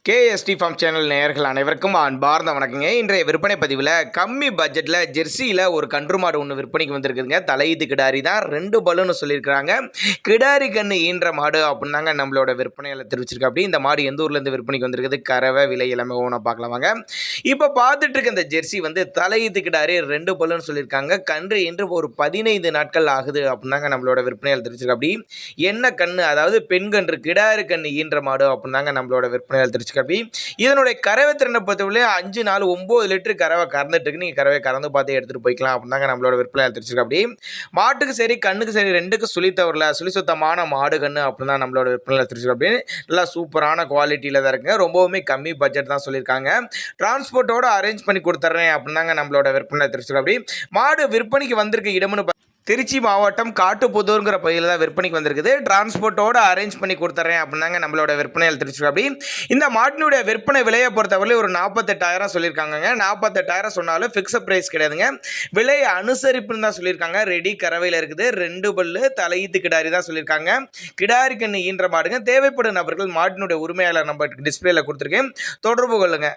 KST form channel நேயர்கள் அனைவருக்கும் அன்பார்ந்த வணக்கங்க. இன்றைய விற்பனை பதிவில் கம்மி பட்ஜெட்டில் ஜெர்சியில் ஒரு கன்று மாடு ஒன்று விற்பனைக்கு வந்திருக்குதுங்க. தலையீத்து கிடாரி தான், 2 பல்லுன்னு சொல்லியிருக்கிறாங்க. கிடாரி கன்று ஈன்ற மாடு அப்படின்னாங்க நம்மளோட விற்பனையில் தெரிவிச்சிருக்கு. அப்படி இந்த மாடு எந்த ஊர்லேருந்து விற்பனைக்கு வந்திருக்குது, கறவை விலை எல்லாமே ஒவ்வொன்றா பார்க்கலாம் வாங்க. இப்போ பார்த்துட்டு இருக்க இந்த ஜெர்சி வந்து தலையீத்து கிடாரி 2 பல்லுன்னு சொல்லியிருக்காங்க. கன்று இன்று ஒரு 15 நாட்கள் ஆகுது அப்படின்னாங்க நம்மளோட விற்பனையில் தெரிவிச்சிருக்கு. அப்படி என்ன கன்று, அதாவது பெண் கன்று கிடாரி கன்று ஈன்ற மாடு அப்படின்னாங்க நம்மளோட விற்பனையில் தெரிவிச்சிருக்கு. இதனுடைய கறவை திறனை பொறுத்தவரை 5 நாள் 9 லிட்டர் கறவை கறந்துட்டு இருக்கு. நீங்க கறவை கறந்து பார்த்து எடுத்துட்டு போய்க்கலாம் அப்படின்னாங்க நம்மளோட விற்பனை தெரிவிச்சிருக்கு. அப்படி மாட்டுக்கு சரி கண்ணுக்கு சரி ரெண்டுக்கும் சுழி தவறல சுழி சுத்தமான மாடு கண்ணு அப்படின்னு தான் நம்மளோட விற்பனை தெரிவிச்சிருக்கு. அப்படின்னு நல்லா சூப்பரான குவாலிட்டியில தான் இருக்குங்க. ரொம்பவுமே கம்மி பட்ஜெட் தான் சொல்லியிருக்காங்க. டிரான்ஸ்போர்ட்டோட அரேஞ்ச் பண்ணி கொடுத்துட்றேன் அப்படின்னாங்க நம்மளோட விற்பனை தெரிவிச்சிருக்கு. அப்படி மாடு விற்பனைக்கு வந்திருக்க இடம்னு திருச்சி மாவட்டம் காட்டுப்புதூர்ங்கிற பகுதியில் தான் விற்பனைக்கு வந்திருக்குது. டிரான்ஸ்போர்ட்டோடு அரேஞ்ச் பண்ணி கொடுத்துட்றேன் அப்படின்னாங்க நம்மளோட விற்பனையில் தெரிவிச்சிருக்கு. அப்படி இந்த மாட்டினுடைய விற்பனை விலையை பொறுத்தவரை ஒரு 48,000 சொல்லியிருக்காங்க. 48,000 சொன்னாலும் ஃபிக்ஸட் ப்ரைஸ் கிடையாதுங்க. விலை அனுசரிப்புன்னு தான் சொல்லியிருக்காங்க. ரெடி கறவையில் இருக்குது. 2 பல்லு தலையீத்து கிடாரி தான் சொல்லியிருக்காங்க. கிடாரி கன்று ஈன்ற மாடுங்க. தேவைப்படும் நபர்கள் மாட்டினுடைய உரிமையாளர் நம்பர் டிஸ்பிளேல கொடுத்துருக்கேன், தொடர்பு கொள்ளுங்க.